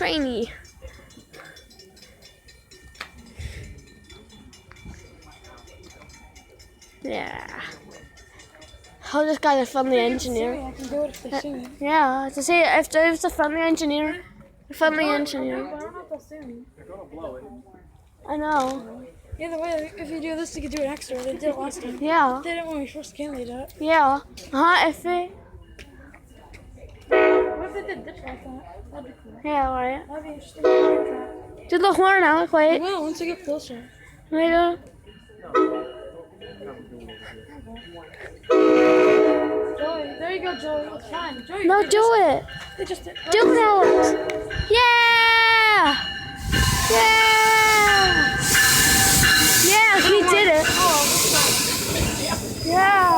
trainee. Yeah. I just gotta fund the engineer. I can do it if they sue me. Yeah, to see if there's a friendly engineer. A friendly engineer. I don't know if they'll sue me. They're gonna blow it. I know. Either way, if you do this, you can do it extra. They did it last time. Yeah. They did it when we first came, they did it. Yeah. If it. What if they did ditch like that? That'd be cool. Yeah, right. That'd be interesting. Wait. Do the horn out, wait. Well, once I get closer. Wait. Joey, there you go, Joey. It's fine. Joey, No, do it. They just did. Do it, Alex. Yeah! Yeah! Yeah, he did it. Oh, Yeah!